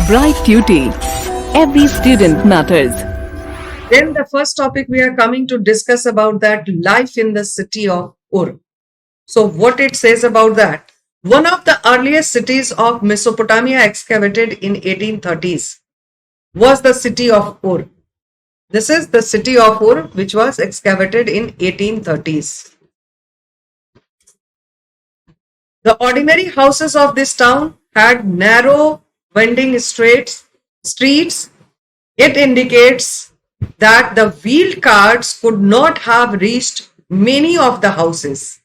Bright Tuty. Every student matters. Then the first topic we are coming to discuss about that life in the city of Ur. So what it says about that? One of the earliest cities of Mesopotamia excavated in 1830s was the city of Ur. This is the city of Ur which was excavated in 1830s. The ordinary houses of this town had narrow winding streets. It indicates that the wheeled carts could not have reached many of the houses.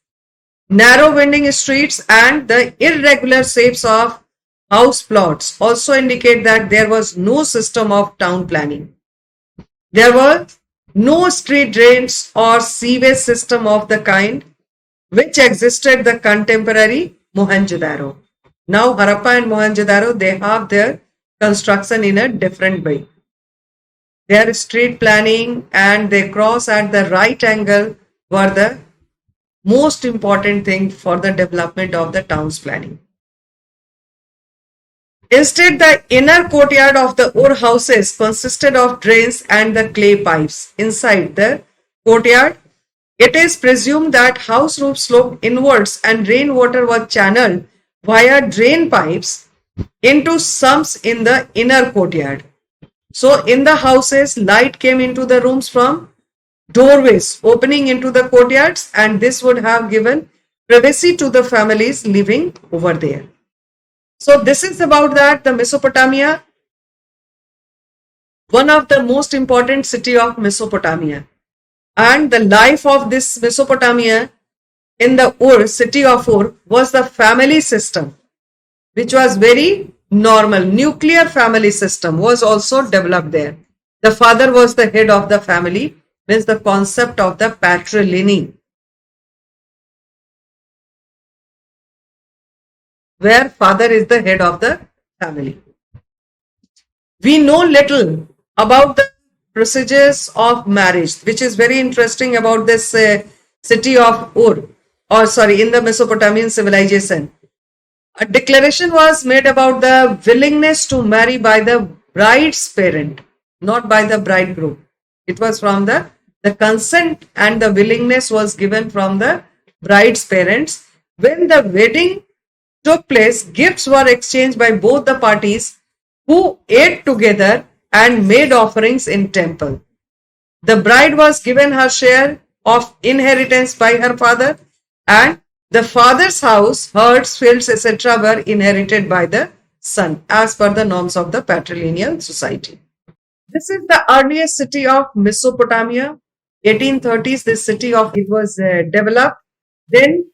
Narrow winding streets and the irregular shapes of house plots also indicate that there was no system of town planning. There were no street drains or sewage system of the kind which existed the contemporary Mohenjo-daro. Now Harappa and Mohenjo-daro, they have their construction in a different way. Their street planning and they cross at the right angle were the most important thing for the development of the town's planning. Instead, the inner courtyard of the Ur houses consisted of drains and the clay pipes. Inside the courtyard, it is presumed that house roofs sloped inwards and rainwater was channeled via drain pipes into sumps in the inner courtyard. So in the houses, light came into the rooms from doorways opening into the courtyards, and this would have given privacy to the families living over there. So this is about that, the Mesopotamia, one of the most important city of Mesopotamia. And the life of this Mesopotamia in the Ur, city of Ur, was the family system, which was very normal. Nuclear family system was also developed there. The father was the head of the family, means the concept of the patrilineal, where father is the head of the family. We know little about the procedures of marriage, which is very interesting about this city of Ur, in the Mesopotamian civilization. A declaration was made about the willingness to marry by the bride's parent, not by the bridegroom. It was from the consent and the willingness was given from the bride's parents. When the wedding took place, gifts were exchanged by both the parties who ate together and made offerings in temple. The bride was given her share of inheritance by her father, and the father's house, herds, fields, etc. were inherited by the son as per the norms of the patrilineal society. This is the earliest city of Mesopotamia. 1830s, this city of it was developed. Then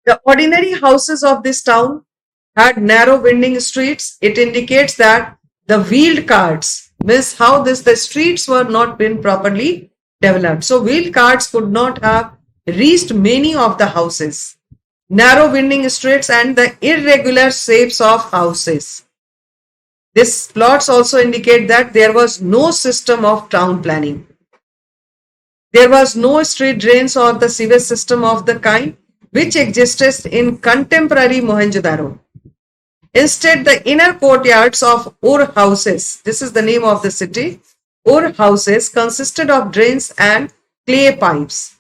the ordinary houses of this town had narrow winding streets. It indicates that the wheeled carts, means how the streets were not been properly developed. So wheeled carts could not have reached many of the houses. Narrow winding streets and the irregular shapes of houses. These plots also indicate that there was no system of town planning. There was no street drains or the sewage system of the kind which existed in contemporary Mohenjo-daro. Instead, the inner courtyards of Ur houses, this is the name of the city, Ur houses consisted of drains and clay pipes.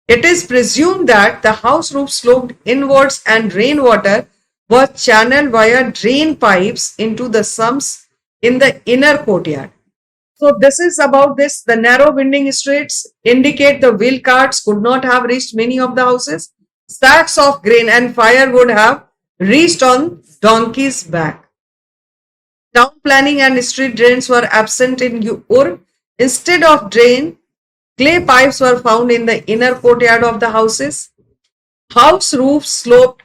It is presumed that the house roof sloped inwards and rainwater was channeled via drain pipes into the sumps in the inner courtyard. So this is about this. The narrow winding streets indicate the wheel carts could not have reached many of the houses. Sacks of grain and firewood have reached on donkey's back. Town planning and street drains were absent in Ur. Instead of drain, clay pipes were found in the inner courtyard of the houses. House roofs sloped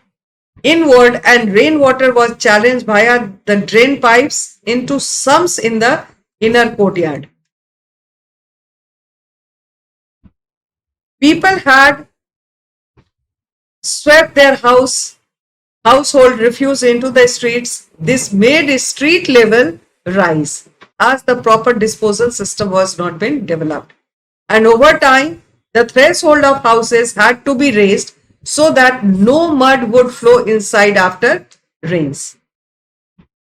inward and rainwater was channeled via the drain pipes into sumps in the inner courtyard. People had swept their household refuse into the streets. This made street level rise as the proper disposal system was not been developed. And over time, the threshold of houses had to be raised so that no mud would flow inside after rains.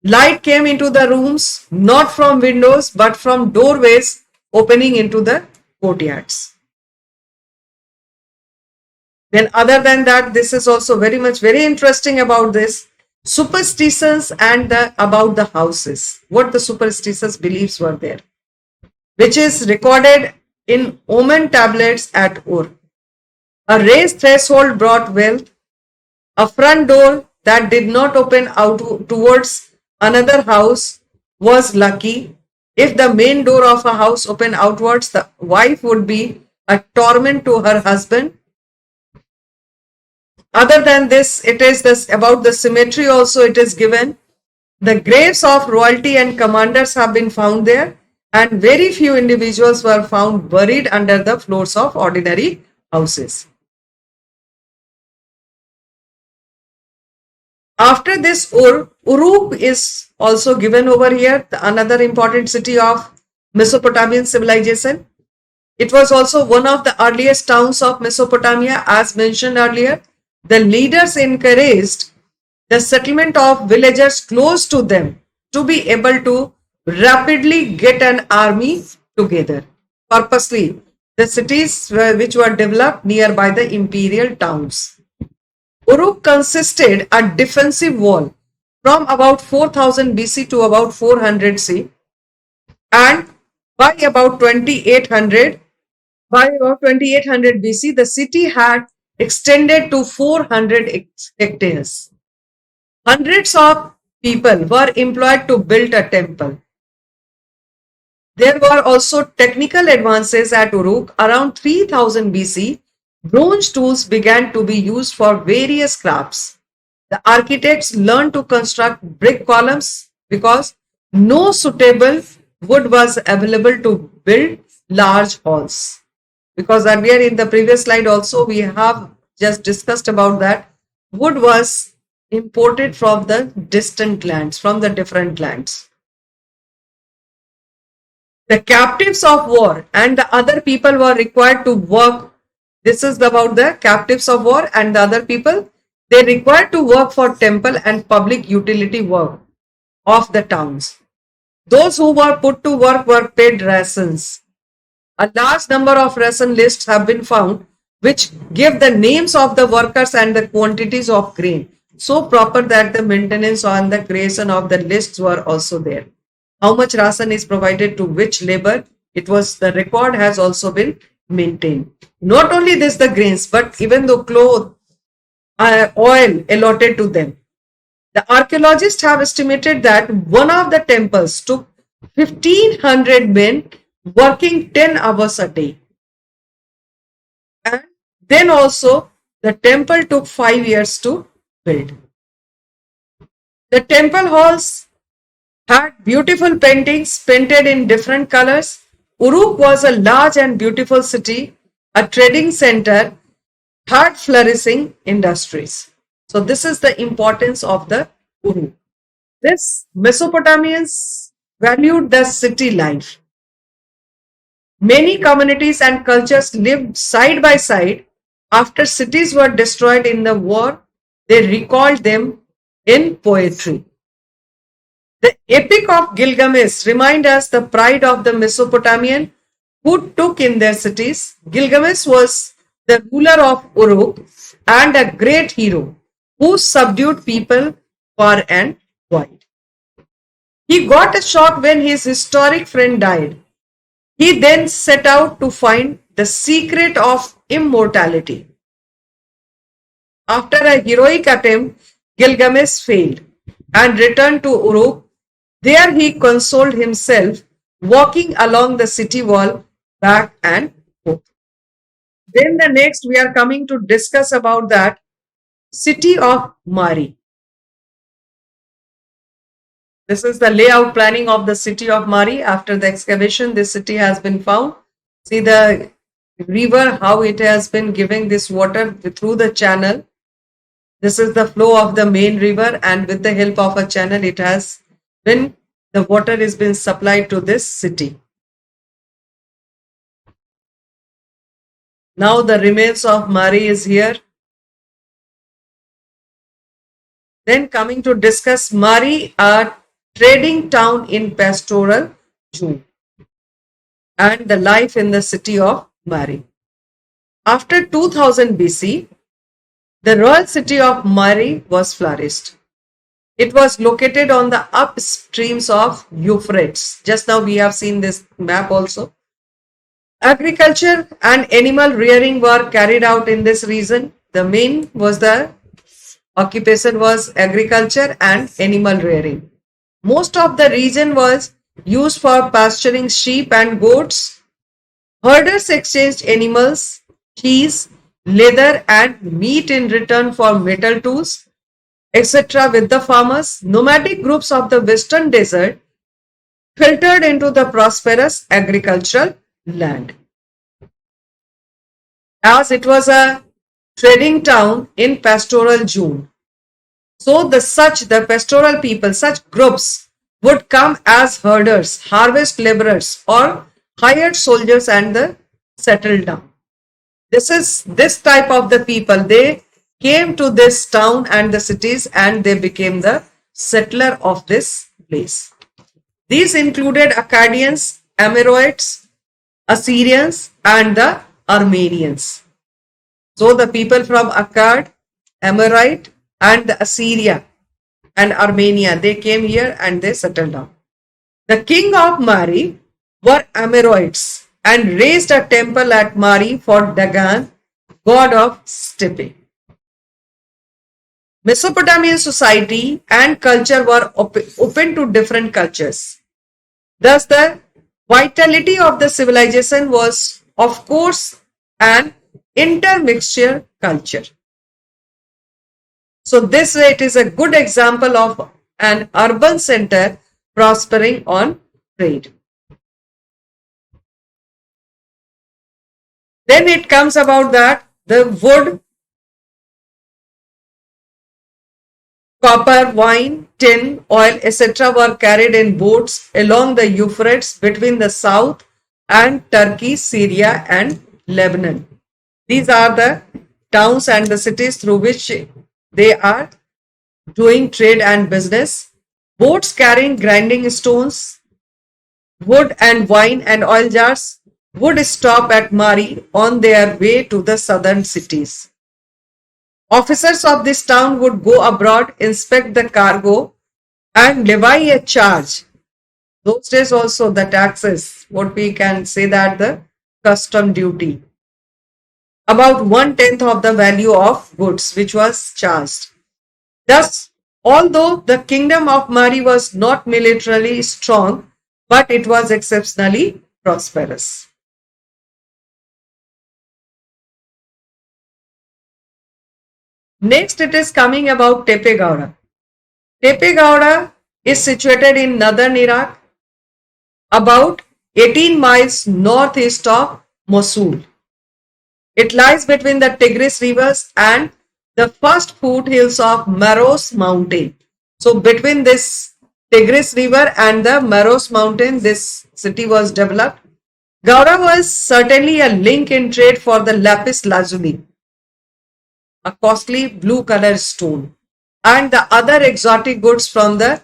Light came into the rooms not from windows but from doorways opening into the courtyards. Then other than that, this is also very interesting about this superstitions and about the houses, what the superstitious beliefs were there, which is recorded in omen tablets at Ur. A raised threshold brought wealth. A front door that did not open out towards another house was lucky. If the main door of a house opened outwards, the wife would be a torment to her husband. Other than this, it is this about the symmetry also it is given. The graves of royalty and commanders have been found there, and very few individuals were found buried under the floors of ordinary houses. After this, Uruk is also given over here, another important city of Mesopotamian civilization. It was also one of the earliest towns of Mesopotamia, as mentioned earlier. The leaders encouraged the settlement of villagers close to them to be able to rapidly get an army together. Purposely, the cities which were developed nearby the imperial towns. Uruk consisted a defensive wall from about 4000 BC to about 400 C, and by about 2800 BC the city had extended to 400 hectares. Hundreds of people were employed to build a temple. There were also technical advances at Uruk. Around 3000 BC, bronze tools began to be used for various crafts. The architects learned to construct brick columns because no suitable wood was available to build large halls. Because earlier in the previous slide also we have just discussed about that wood was imported from the distant lands, from the different lands. The captives of war and the other people were required to work. This is about the captives of war and the other people. They required to work for temple and public utility work of the towns. Those who were put to work were paid rations. A large number of ration lists have been found which give the names of the workers and the quantities of grain. So proper that the maintenance and the creation of the lists were also there. How much ration is provided to which labor, it was the record has also been maintained. Not only this the grains, but even the cloth, oil allotted to them. The archaeologists have estimated that one of the temples took 1500 men working 10 hours a day. And then also the temple took 5 years to build. The temple halls had beautiful paintings painted in different colors. Uruk was a large and beautiful city, a trading center, had flourishing industries. So this is the importance of the Uruk. This Mesopotamians valued the city life. Many communities and cultures lived side by side. After cities were destroyed in the war, they recalled them in poetry. The Epic of Gilgamesh reminds us the pride of the Mesopotamian who took in their cities. Gilgamesh was the ruler of Uruk and a great hero who subdued people far and wide. He got a shock when his historic friend died. He then set out to find the secret of immortality. After a heroic attempt, Gilgamesh failed and returned to Uruk. There he consoled himself, walking along the city wall back and forth. Then the next we are coming to discuss about that city of Mari. This is the layout planning of the city of Mari. After the excavation, this city has been found. See the river, how it has been giving this water through the channel. This is the flow of the main river, and with the help of a channel, it has been, the water is been supplied to this city. Now the remains of Mari is here. Then coming to discuss Mari, a trading town in pastoral June, and the life in the city of Mari. After 2000 BC, the royal city of Mari was flourished. It was located on the upstreams of Euphrates. Just now we have seen this map also. Agriculture and animal rearing were carried out in this region. The main was the occupation was agriculture and animal rearing. Most of the region was used for pasturing sheep and goats. Herders exchanged animals, cheese, leather, and meat in return for metal tools, etc. with the farmers. Nomadic groups of the western desert filtered into the prosperous agricultural land. As it was a trading town in pastoral June, so the pastoral people, such groups would come as herders, harvest laborers, or hired soldiers and the settled down. This type of the people. They came to this town and the cities and they became the settler of this place. These included Akkadians, Amorites, Assyrians, and the Armenians. So the people from Akkad, Amorite, and the Assyria and Armenia, they came here and they settled down. The king of Mari were Amorites and raised a temple at Mari for Dagan, god of steppe. Mesopotamian society and culture were open to different cultures. Thus, the vitality of the civilization was, of course, an intermixture culture. So this way it is a good example of an urban center prospering on trade. Then it comes about that the wood, copper, wine, tin, oil, etc. were carried in boats along the Euphrates between the south and Turkey, Syria and Lebanon. These are the towns and the cities through which they are doing trade and business. Boats carrying grinding stones, wood and wine and oil jars would stop at Mari on their way to the southern cities. Officers of this town would go abroad, inspect the cargo, and levy a charge. Those days also the taxes, what we can say that the custom duty, about 1/10 of the value of goods which was charged. Thus, although the kingdom of Mari was not militarily strong, but it was exceptionally prosperous. Next, it is coming about Tepe Gowda. Tepe Gowda is situated in northern Iraq, about 18 miles northeast of Mosul. It lies between the Tigris rivers and the first foothills of Maros mountain. So between this Tigris river and the Maros mountain, this city was developed. Gowda was certainly a link in trade for the lapis lazuli, a costly blue color stone, and the other exotic goods from the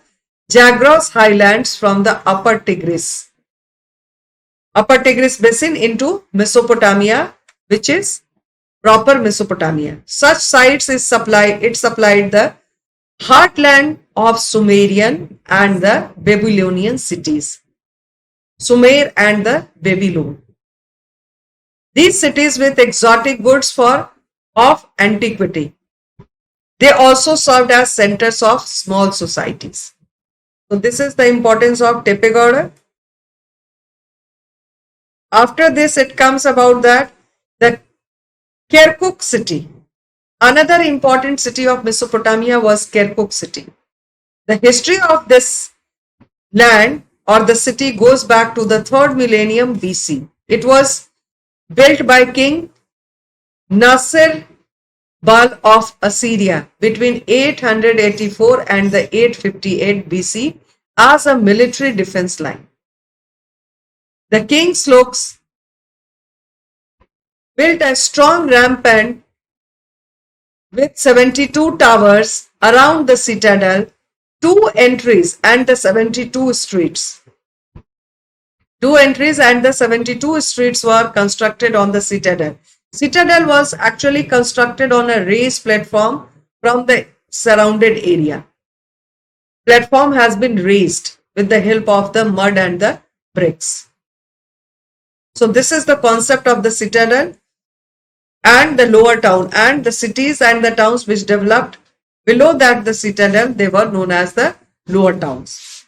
Zagros highlands from the Upper Tigris basin into Mesopotamia, which is proper Mesopotamia. Such sites it supplied the heartland of Sumerian and the Babylonian cities. Sumer and the Babylon. These cities with exotic goods of antiquity. They also served as centers of small societies. So this is the importance of Tepe Gowda. After this, it comes about that the Kirkuk city. Another important city of Mesopotamia was Kirkuk city. The history of this land or the city goes back to the 3rd millennium BC. It was built by King Nasir Bal of Assyria between 884 and the 858 BC as a military defense line. The king's slopes built a strong rampart with 72 towers around the citadel two entries and the 72 streets. Two entries and the 72 streets were constructed on the citadel. Citadel was actually constructed on a raised platform from the surrounded area. Platform has been raised with the help of the mud and the bricks. So this is the concept of the citadel and the lower town, and the cities and the towns which developed below that the citadel, they were known as the lower towns.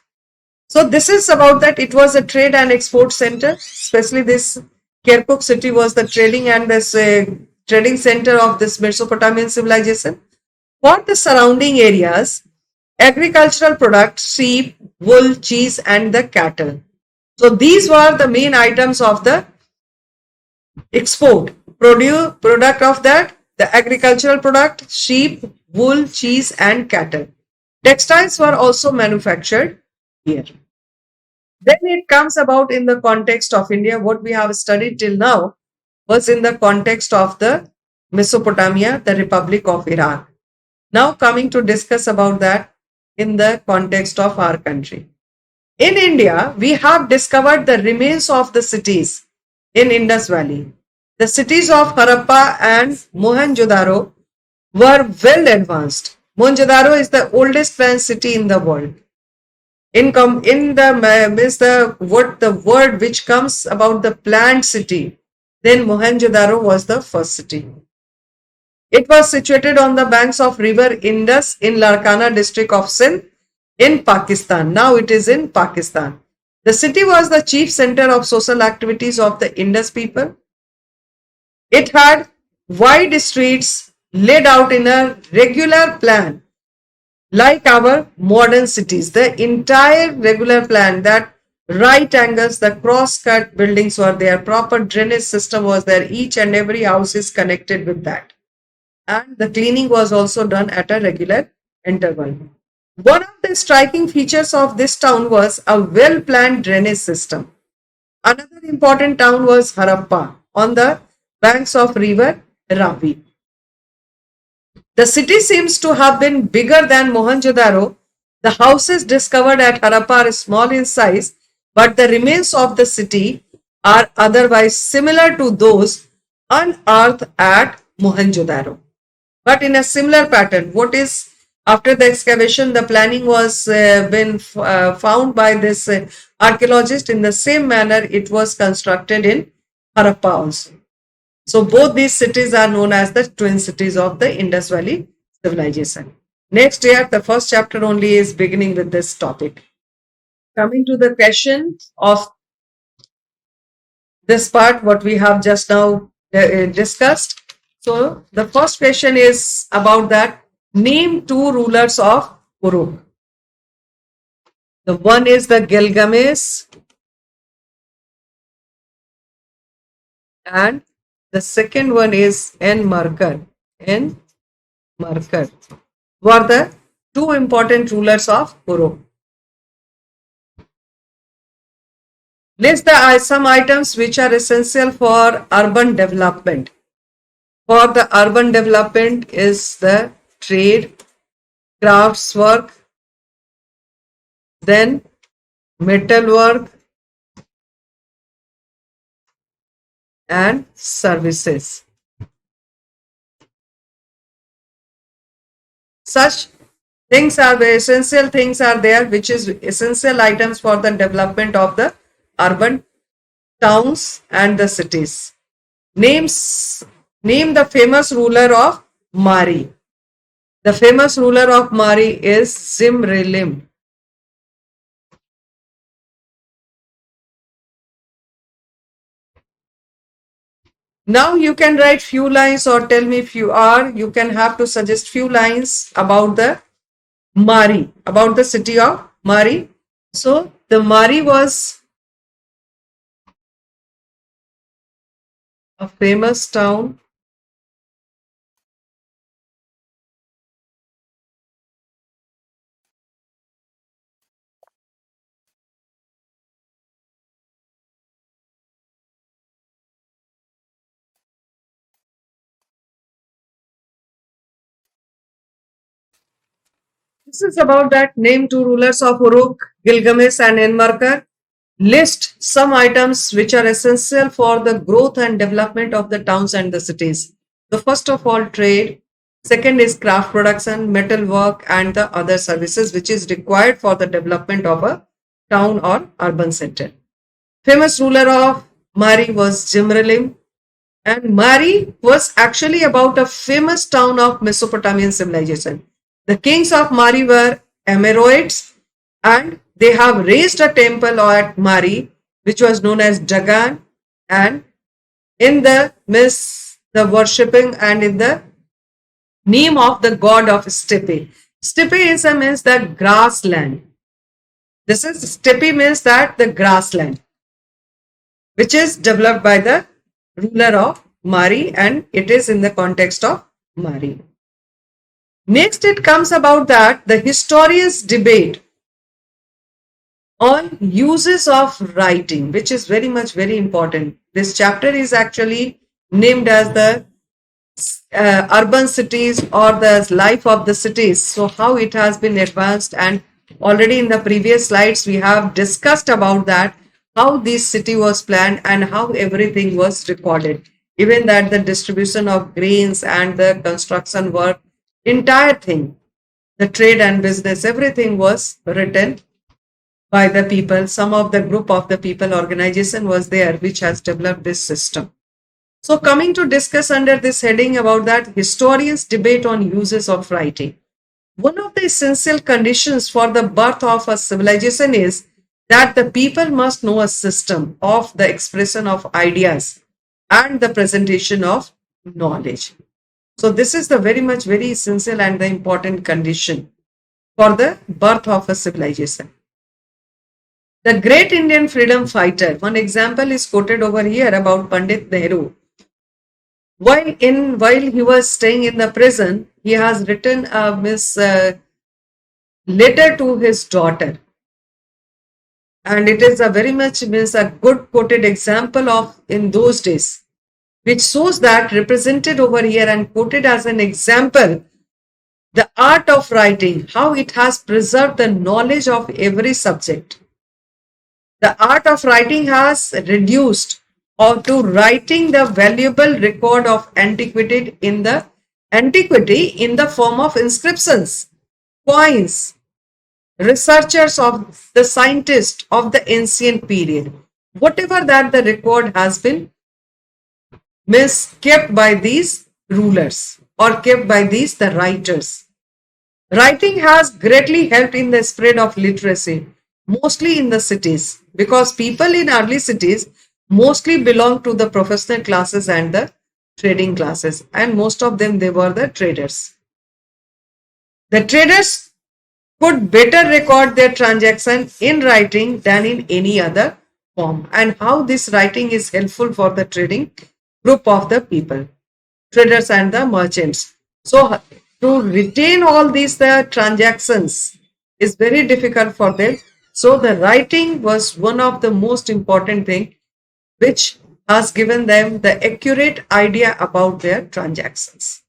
So this is about that. It was a trade and export center, especially this Kirkuk city was the trading and this trading center of this Mesopotamian civilization. For the surrounding areas, agricultural products, sheep, wool, cheese, and the cattle. So these were the main items of the export. Product of that, the agricultural product, sheep, wool, cheese, and cattle. Textiles were also manufactured here. Then it comes about in the context of India. What we have studied till now was in the context of the Mesopotamia, the Republic of Iran. Now coming to discuss about that in the context of our country. In India, we have discovered the remains of the cities in Indus Valley. The cities of Harappa and Mohenjo-daro were well advanced. Mohenjo-daro is the oldest planned city in the world. In the is the word which comes about the planned city. Then Mohenjo-daro was the first city. It was situated on the banks of river Indus in Larkana district of Sindh in Pakistan. Now it is in Pakistan. The city was the chief center of social activities of the Indus people. It had wide streets laid out in a regular plan like our modern cities. The entire regular plan, that right angles, the cross-cut buildings were there, proper drainage system was there, each and every house is connected with that. And the cleaning was also done at a regular interval. One of the striking features of this town was a well-planned drainage system. Another important town was Harappa on the banks of river Ravi. The city seems to have been bigger than Mohenjo-daro. The houses discovered at Harappa are small in size, but the remains of the city are otherwise similar to those unearthed at Mohenjo-daro. But in a similar pattern, what is after the excavation, the planning was been found by this archaeologist. In the same manner, it was constructed in Harappa also. So both these cities are known as the twin cities of the Indus Valley civilization. Next year, the first chapter only is beginning with this topic. Coming to the question of this part, what we have just now discussed. So the first question is about that. Name two rulers of Uruk. The one is the Gilgamesh and the second one is Enmerkar. Enmerkar were the two important rulers of Uruk. List the some items which are essential for urban development. For the urban development is the trade, crafts work, then metal work and services. Such things are very essential things are there, which is essential items for the development of the urban towns and the cities. Name the famous ruler of Mari. The famous ruler of Mari is Zimrilim. Now you can write few lines or tell me if you are. You can have to suggest few lines about the Mari, about the city of Mari. So the Mari was a famous town This is about that name two rulers of Uruk, Gilgamesh and Enmarkar. List some items which are essential for the growth and development of the towns and the cities. The first of all, trade. Second is craft production, metal work, and the other services which is required for the development of a town or urban center. Famous ruler of Mari was Jimralim, and Mari was actually about a famous town of Mesopotamian civilization. The kings of Mari were Amorites, and they have raised a temple at Mari, which was known as Dagan, and in the midst the worshipping and in the name of the god of steppe. Steppe is a means the grassland. This is steppe means that the grassland, which is developed by the ruler of Mari, and it is in the context of Mari. Next, it comes about that the historians debate on uses of writing, which is very important. This chapter is actually named as the urban cities or the life of the cities. So how it has been advanced, and already in the previous slides we have discussed about that, how this city was planned and how everything was recorded. Even that the distribution of grains and the construction work, entire thing, the trade and business, everything was written by the people. Some of the group of the people organization was there which has developed this system. So coming to discuss under this heading about that, historians debate on uses of writing. One of the essential conditions for the birth of a civilization is that the people must know a system of the expression of ideas and the presentation of knowledge. So this is the very essential and the important condition for the birth of a civilization. The great Indian freedom fighter, one example is quoted over here about Pandit Nehru. While he was staying in the prison, he has written a letter to his daughter, and it is a very much means a good quoted example of in those days, which shows that represented over here and quoted as an example the art of writing, how it has preserved the knowledge of every subject. The art of writing has reduced or to writing the valuable record of antiquity in the form of inscriptions, coins, researchers of the scientists of the ancient period. Whatever that the record has been kept by these rulers or kept by these the writers. Writing has greatly helped in the spread of literacy, mostly in the cities, because people in early cities mostly belong to the professional classes and the trading classes, and most of them they were the traders. The traders could better record their transaction in writing than in any other form, and how this writing is helpful for the trading group of the people, traders and the merchants. So to retain all these the transactions is very difficult for them. So the writing was one of the most important thing which has given them the accurate idea about their transactions.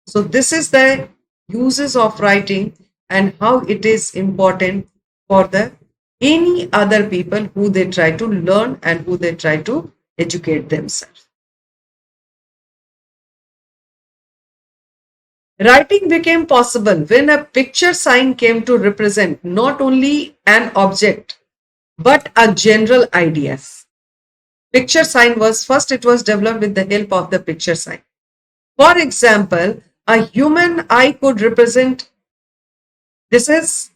So this is the uses of writing and how it is important for the any other people who they try to learn and who they try to educate themselves. Writing became possible when a picture sign came to represent not only an object but a general idea. Picture sign was first, it was developed with the help of the picture sign. For example, a human eye could represent, this is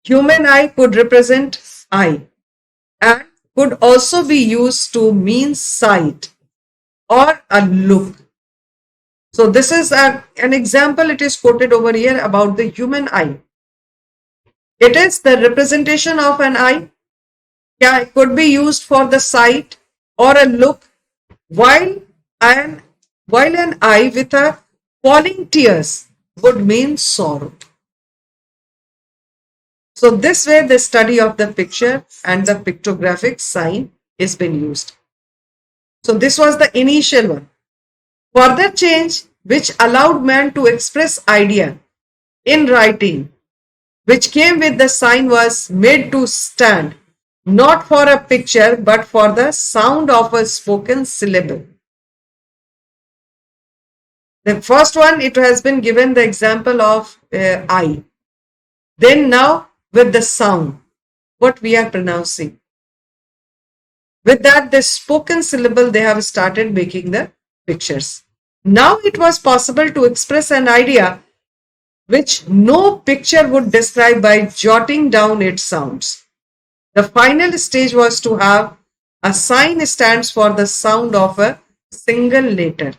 human eye could represent eye and could also be used to mean sight or a look. So this is an example, it is quoted over here about the human eye. It is the representation of an eye. Yeah, it could be used for the sight or a look, while an eye with a falling tears would mean sorrow. So this way the study of the picture and the pictographic sign is being used. So this was the initial one. Further change which allowed man to express idea in writing which came with the sign was made to stand, not for a picture, but for the sound of a spoken syllable. The first one, it has been given the example of I. Then now with the sound, what we are pronouncing. With that, the spoken syllable, they have started making the pictures. Now it was possible to express an idea which no picture would describe by jotting down its sounds. The final stage was to have a sign stands for the sound of a single letter.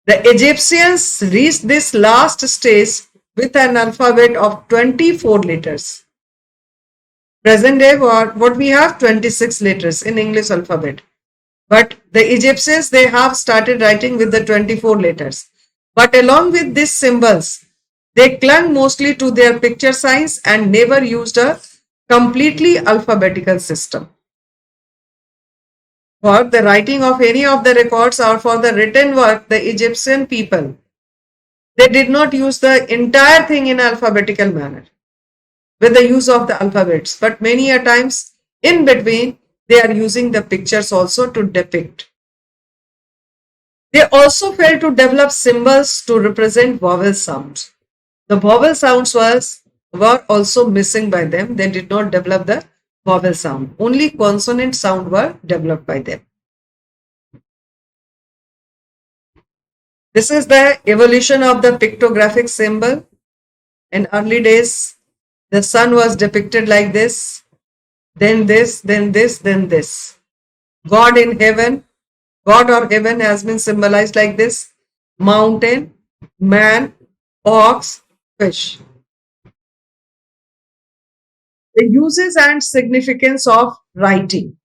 The Egyptians reached this last stage with an alphabet of 24 letters. Present day, what we have 26 letters in English alphabet. But the Egyptians, they have started writing with the 24 letters. But along with these symbols, they clung mostly to their picture signs and never used a completely alphabetical system. For the writing of any of the records or for the written work, the Egyptian people, they did not use the entire thing in alphabetical manner with the use of the alphabets, but many a times in between, they are using the pictures also to depict. They also failed to develop symbols to represent vowel sounds. The vowel sounds were also missing by them. They did not develop the vowel sound. Only consonant sound were developed by them. This is the evolution of the pictographic symbol. In early days, the sun was depicted like this, then this, then this, then this. God in heaven, God or heaven has been symbolized like this: mountain, man, ox, fish. The uses and significance of writing.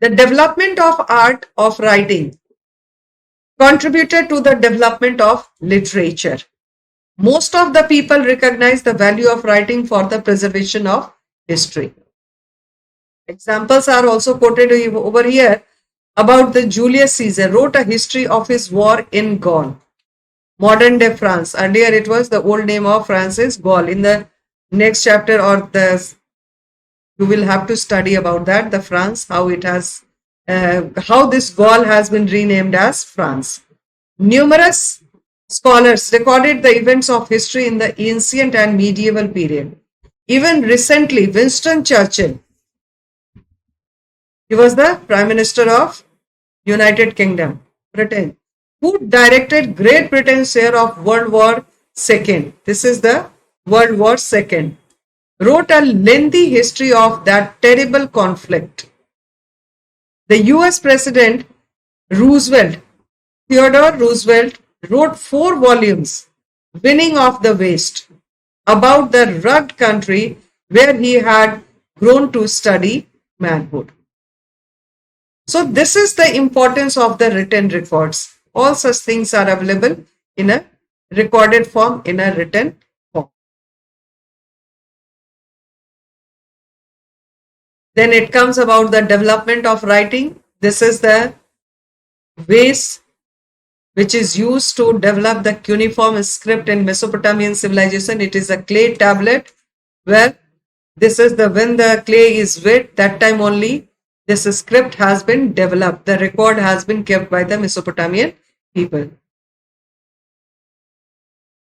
The development of art of writing contributed to the development of literature. Most of the people recognize the value of writing for the preservation of history. Examples are also quoted over here about the Julius Caesar wrote a history of his war in Gaul, modern day France. Earlier it was the old name of France is Gaul. In the next chapter or you will have to study about that, the France, how it has, how this Gaul has been renamed as France. Numerous scholars recorded the events of history in the ancient and medieval period. Even recently, Winston Churchill, he was the Prime Minister of United Kingdom, Britain, who directed Great Britain's share of World War II. This is the World War II. Wrote a lengthy history of that terrible conflict. The US President Roosevelt, Theodore Roosevelt, wrote 4 volumes, Winning of the West, about the rugged country where he had grown to study manhood. So this is the importance of the written records. All such things are available in a recorded form, in a written form. Then it comes about the development of writing. This is the ways which is used to develop the cuneiform script in Mesopotamian civilization. It is a clay tablet where this is the when the clay is wet, that time only this script has been developed. The record has been kept by the Mesopotamian people.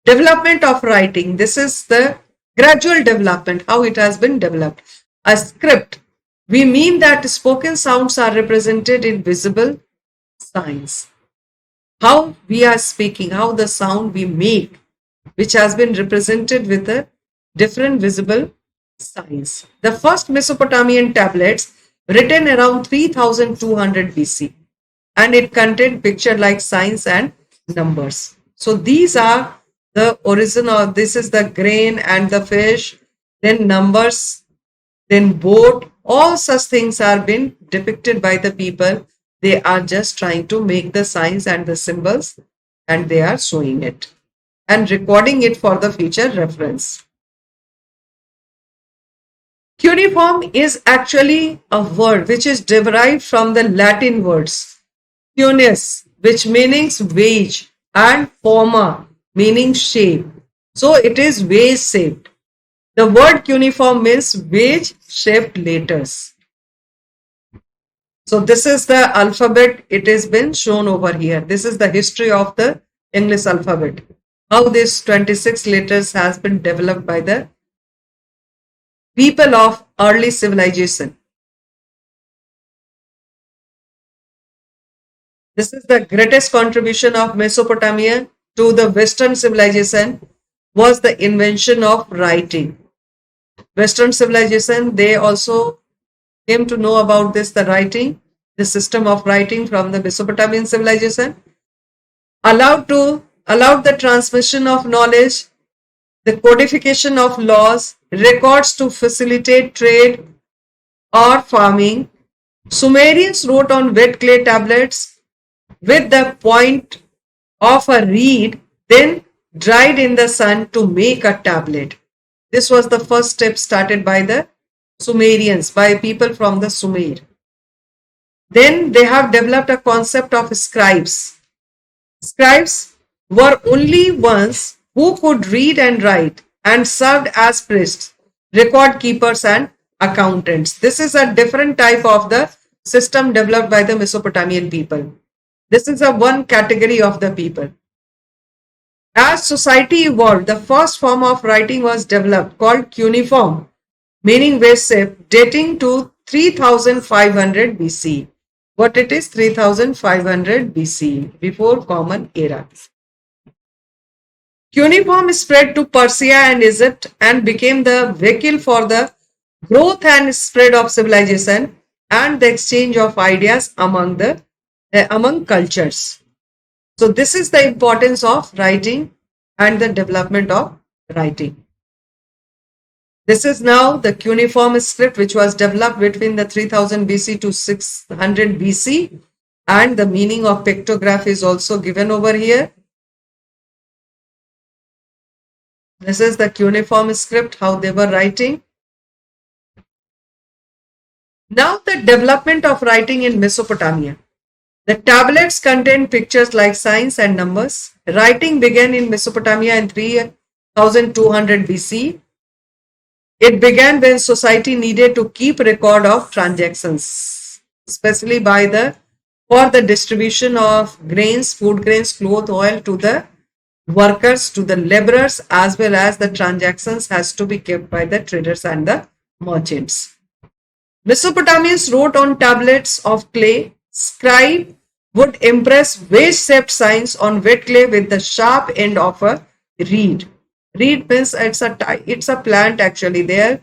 Development of writing. This is the gradual development, how it has been developed. A script. We mean that spoken sounds are represented in visible signs. How we are speaking, how the sound we make, which has been represented with a different visible signs. The first Mesopotamian tablets written around 3200 BC, and it contained picture-like signs and numbers. So these are the origin of, this is the grain and the fish, then numbers, then boat. All such things are been depicted by the people. They are just trying to make the signs and the symbols, and they are showing it and recording it for the future reference. Cuneiform is actually a word which is derived from the Latin words cuneus, which means wage, and forma, meaning shape. So it is wedge shaped. The word cuneiform means wedge shaped letters. So this is the alphabet. It has been shown over here. This is the history of the English alphabet. How this 26 letters has been developed by the people of early civilization. This is the greatest contribution of Mesopotamia to the Western civilization was the invention of writing. Western civilization, they also came to know about this, the writing, the system of writing from the Mesopotamian civilization, allowed the transmission of knowledge, the codification of laws, records to facilitate trade or farming. Sumerians wrote on wet clay tablets with the point of a reed, then dried in the sun to make a tablet. This was the first step started by the Sumerians, by people from the Sumer. Then they have developed a concept of scribes. Scribes were only ones who could read and write and served as priests, record keepers, and accountants. This is a different type of the system developed by the Mesopotamian people. This is a one category of the people. As society evolved, the first form of writing was developed called cuneiform, meaning wedge shape, dating to 3500 BC. What it is? 3500 BC, before Common Era. Cuneiform spread to Persia and Egypt and became the vehicle for the growth and spread of civilization and the exchange of ideas among cultures. So this is the importance of writing and the development of writing. This is now the cuneiform script, which was developed between the 3000 BC to 600 BC, and the meaning of pictograph is also given over here. This is the cuneiform script, how they were writing. Now the development of writing in Mesopotamia. The tablets contain pictures like signs and numbers. Writing began in Mesopotamia in 3200 BC. It began when society needed to keep record of transactions, especially for the distribution of grains, food grains, cloth, oil to the workers, to the laborers, as well as the transactions has to be kept by the traders and the merchants. Mesopotamians wrote on tablets of clay. Scribe would impress wedge-shaped signs on wet clay with the sharp end of a reed. Reed means it's a plant actually there.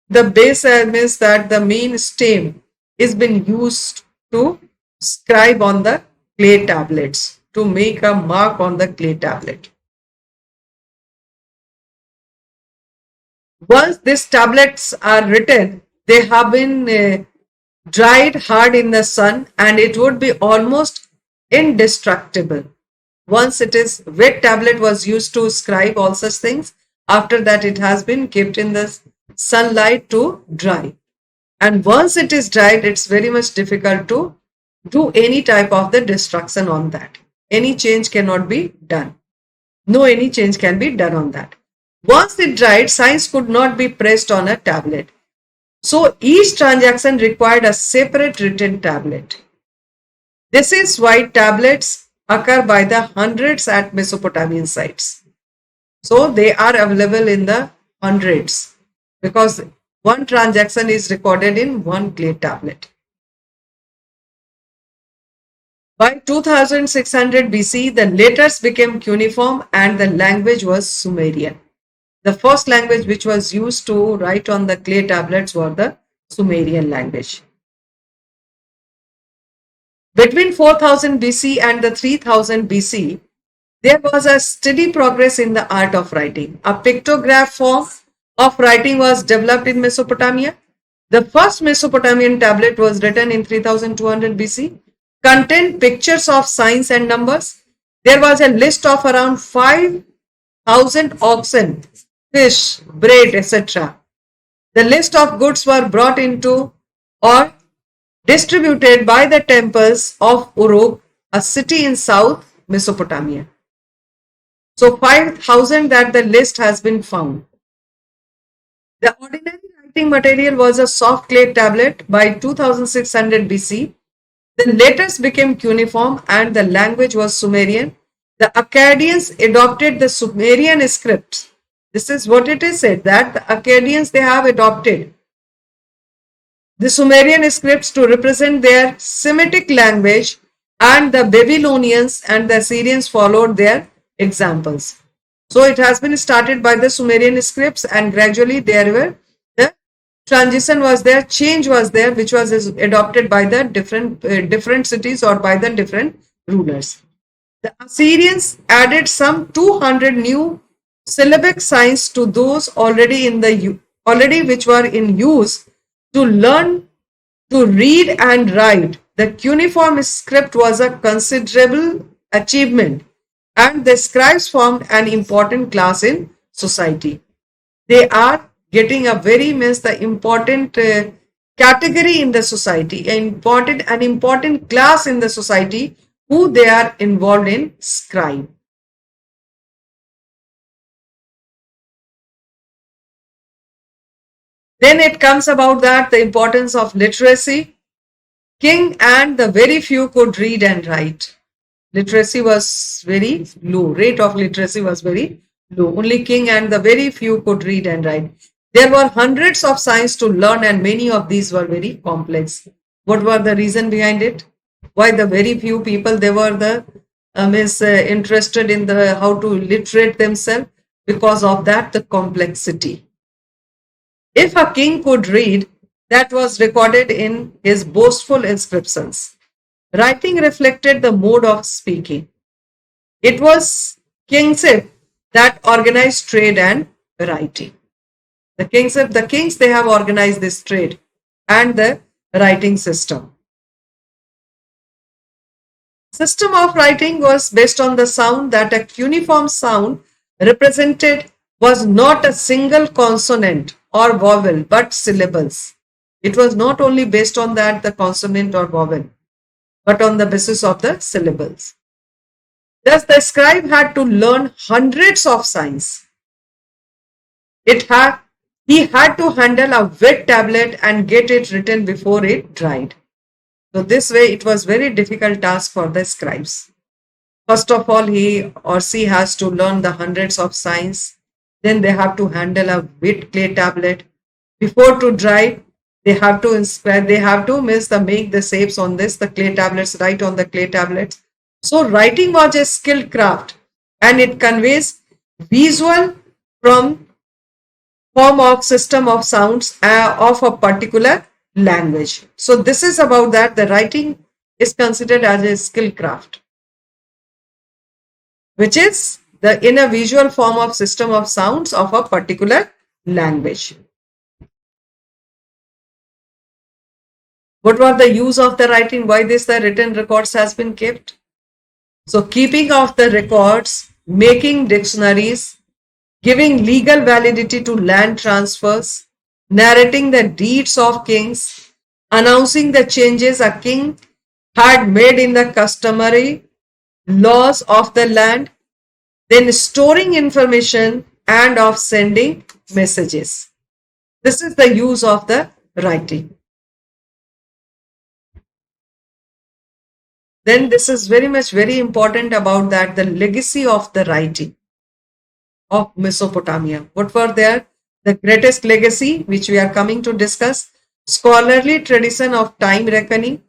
The base means that the main stem is been used to scribe on the clay tablets, to make a mark on the clay tablet. Once these tablets are written, they have been dried hard in the sun and it would be almost indestructible. Once it is wet tablet was used to scribe all such things, after that it has been kept in the sunlight to dry. And once it is dried, it's very much difficult to do any type of the destruction on that. Any change cannot be done. No any change can be done on that. Once it dried, signs could not be pressed on a tablet. So each transaction required a separate written tablet. This is why tablets occur by the hundreds at Mesopotamian sites. So they are available in the hundreds because one transaction is recorded in one clay tablet. By 2600 BC, the letters became cuneiform and the language was Sumerian. The first language which was used to write on the clay tablets was the Sumerian language. Between 4000 BC and the 3000 BC, there was a steady progress in the art of writing. A pictograph form of writing was developed in Mesopotamia. The first Mesopotamian tablet was written in 3200 BC, contained pictures of signs and numbers. There was a list of around 5,000 oxen, fish, bread, etc. The list of goods were brought into or distributed by the temples of Uruk, a city in South Mesopotamia. So 5,000 that the list has been found. The ordinary writing material was a soft clay tablet by 2600 BC. The letters became cuneiform and the language was Sumerian. The Akkadians adopted the Sumerian scripts. This is what it is said, that the Akkadians, they have adopted the Sumerian scripts to represent their Semitic language, and the Babylonians and the Assyrians followed their examples. So it has been started by the Sumerian scripts, and gradually there were the transition was there, change was there, which was adopted by the different cities or by the different rulers. The Assyrians added some 200 new syllabic signs to those already which were in use to learn to read and write. The cuneiform script was a considerable achievement, and the scribes formed an important class in society. They are getting a very means the important category in the society, an important class in the society who they are involved in scribe. Then it comes about that the importance of literacy. King and the very few could read and write. Literacy was very low. Rate of literacy was very low. Only king and the very few could read and write. There were hundreds of signs to learn, and many of these were very complex. What were the reason behind it? Why the very few people, they were the interested in the how to literate themselves? Because of that, the complexity. If a king could read, that was recorded in his boastful inscriptions. Writing reflected the mode of speaking. It was kingship that organized trade and writing. The kings, they have organized this trade and the writing system. System of writing was based on the sound, that a cuneiform sound represented was not a single consonant or vowel, but syllables. It was not only based on that, the consonant or vowel, but on the basis of the syllables. Thus, the scribe had to learn hundreds of signs. He had to handle a wet tablet and get it written before it dried. So this way, it was very difficult task for the scribes. First of all, he or she has to learn the hundreds of signs. Then they have to handle a wet clay tablet. Before to dry, they have to inspire, they have to make the shapes on this, the clay tablets, write on the clay tablets. So writing was a skilled craft, and it conveys visual from form of system of sounds of a particular language. So this is about that. The writing is considered as a skilled craft, which is the in a visual form of system of sounds of a particular language. What was the use of the writing? Why this the written records has been kept? So keeping of the records, making dictionaries, giving legal validity to land transfers, narrating the deeds of kings, announcing the changes a king had made in the customary laws of the land, then storing information and of sending messages. This is the use of the writing. Then this is very important about that, the legacy of the writing of Mesopotamia. What were there? The greatest legacy, which we are coming to discuss: scholarly tradition of time reckoning,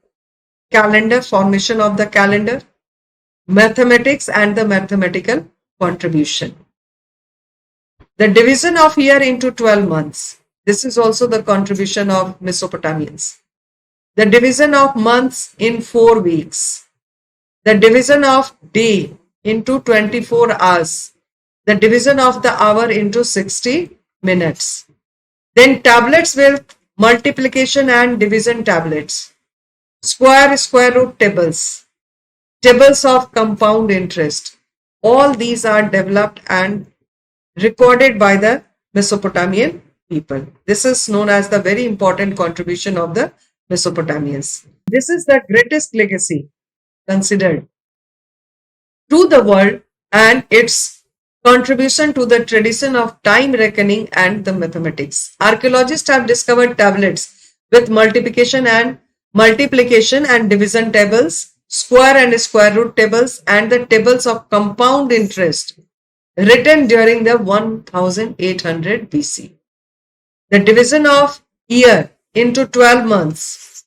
calendar, formation of the calendar, mathematics and the mathematical contribution. The division of year into 12 months. This is also the contribution of Mesopotamians. The division of months in 4 weeks. The division of day into 24 hours. The division of the hour into 60 minutes. Then tablets with multiplication and division tablets. Square root tables. Tables of compound interest. All these are developed and recorded by the Mesopotamian people. This is known as the very important contribution of the Mesopotamians. This is the greatest legacy considered to the world, and its contribution to the tradition of time reckoning and the mathematics. Archaeologists have discovered tablets with multiplication and division tables, square and square root tables, and the tables of compound interest written during the 1800 BC. The division of year into 12 months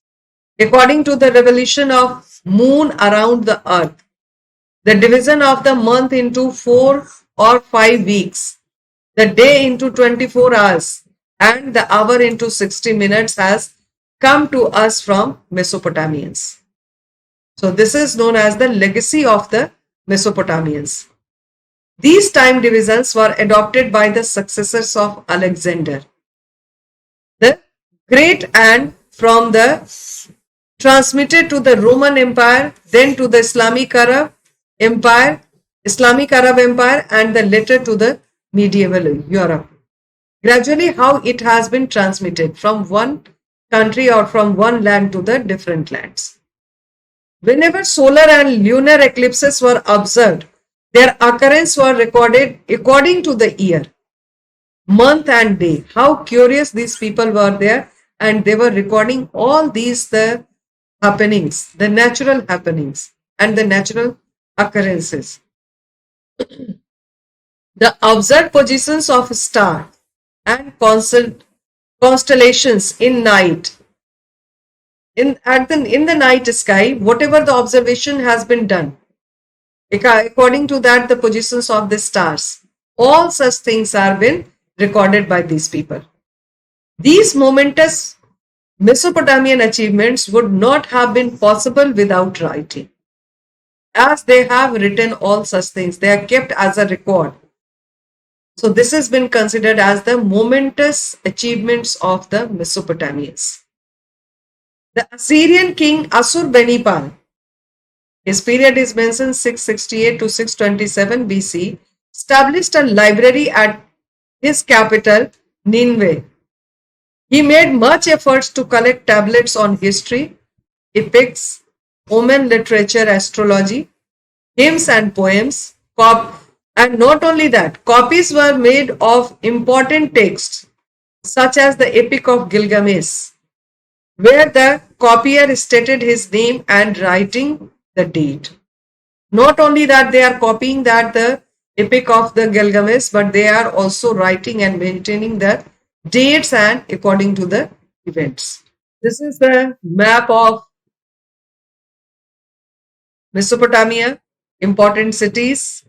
according to the revolution of moon around the earth, the division of the month into 4 or 5 weeks, the day into 24 hours, and the hour into 60 minutes has come to us from Mesopotamians. So this is known as the legacy of the Mesopotamians. These time divisions were adopted by the successors of Alexander the Great and from the transmitted to the Roman Empire, then to the Islamic Arab Empire, and the later to the medieval Europe. Gradually, how it has been transmitted from one country or from one land to the different lands. Whenever solar and lunar eclipses were observed, their occurrence were recorded according to the year, month and day. How curious these people were there, and they were recording all these the happenings, the natural happenings and the natural occurrences. The observed positions of star and constellations in night in the night sky, whatever the observation has been done according to that, the positions of the stars, all such things are been recorded by these people. These momentous Mesopotamian achievements would not have been possible without writing. As they have written all such things, they are kept as a record. So this has been considered as the momentous achievements of the Mesopotamians. The Assyrian king Assur-bani-pal, his period is mentioned 668 to 627 BC, established a library at his capital, Nineveh. He made much efforts to collect tablets on history, epics, Omen literature, astrology, hymns and poems, and not only that, copies were made of important texts such as the Epic of Gilgamesh, where the copier stated his name and writing the date. Not only that they are copying that the Epic of the Gilgamesh, but they are also writing and maintaining the dates and according to the events. This is the map of Mesopotamia, important cities.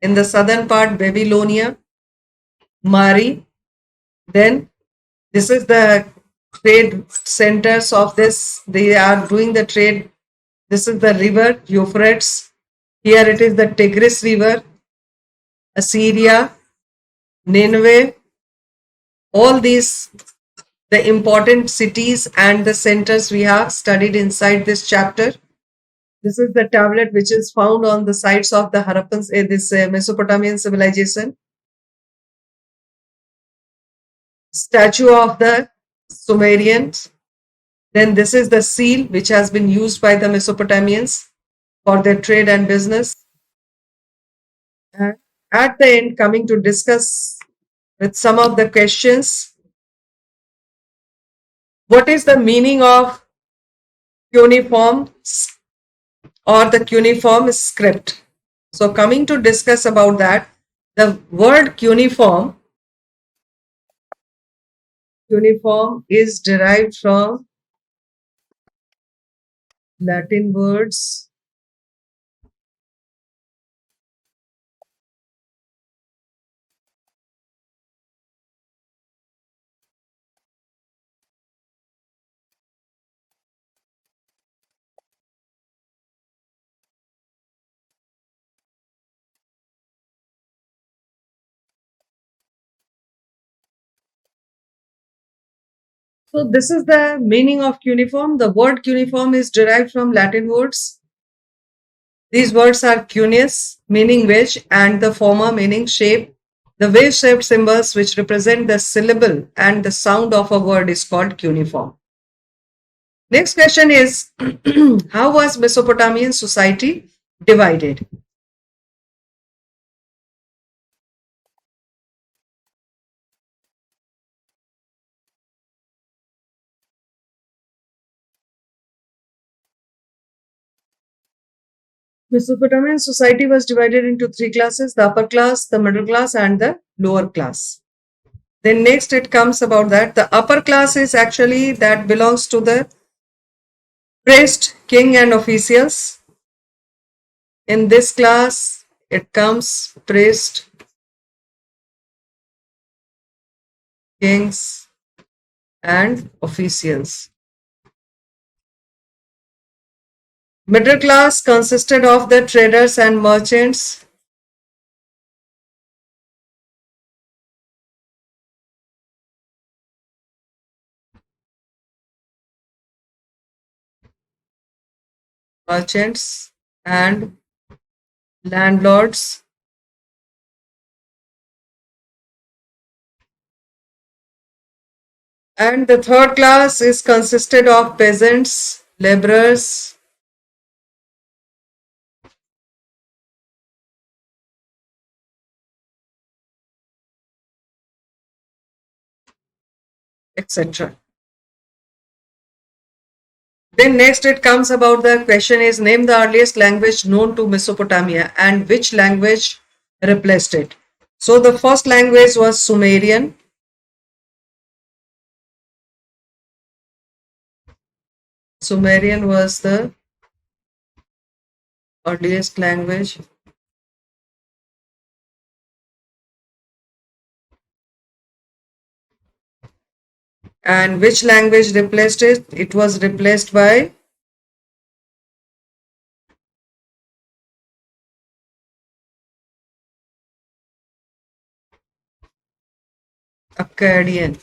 In the southern part, Babylonia, Mari. Then this is the trade centers of this. They are doing the trade. This is the river Euphrates. Here it is the Tigris River, Assyria, Nineveh. All these the important cities and the centers we have studied inside this chapter. This is the tablet which is found on the sites of the Harappans, this Mesopotamian civilization. Statue of the Sumerians. Then this is the seal which has been used by the Mesopotamians for their trade and business. And at the end, coming to discuss with some of the questions. What is the meaning of cuneiform or the cuneiform script? So coming to discuss about that, the word cuneiform is derived from Latin words So this is the meaning of cuneiform. The word cuneiform is derived from Latin words. These words are cuneus, meaning wedge, and the former meaning shape. The wedge-shaped symbols which represent the syllable and the sound of a word is called cuneiform. Next question is, how was Mesopotamian society divided? Mesopotamian society was divided into three classes: the upper class, the middle class, and the lower class. Then next it comes about that the upper class is actually that belongs to the priest, king, and officials. In this class, it comes priest, kings, and officials. Middle class consisted of the traders and merchants. Merchants and landlords. And the third class is consisted of peasants, laborers, etc. Then next it comes about the question is name the earliest language known to Mesopotamia and which language replaced it. So the first language was Sumerian. Sumerian was the earliest language. And which language replaced it? It was replaced by Akkadian.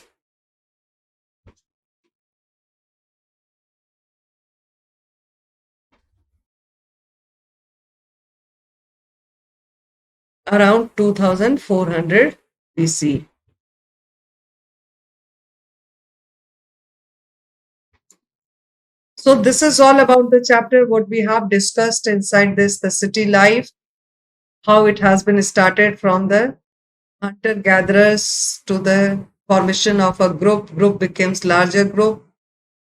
Around 2400 BC. So this is all about the chapter what we have discussed inside this, the city life, how it has been started from the hunter-gatherers to the formation of a group becomes larger group,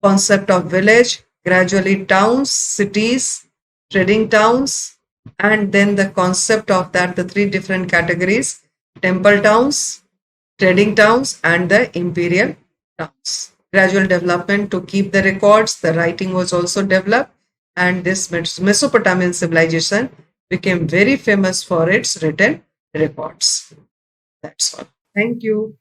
concept of village, gradually towns, cities, trading towns, and then the concept of that the three different categories: temple towns, trading towns, and the imperial towns. Gradual development to keep the records, the writing was also developed, and this Mesopotamian civilization became very famous for its written records. That's all. Thank you.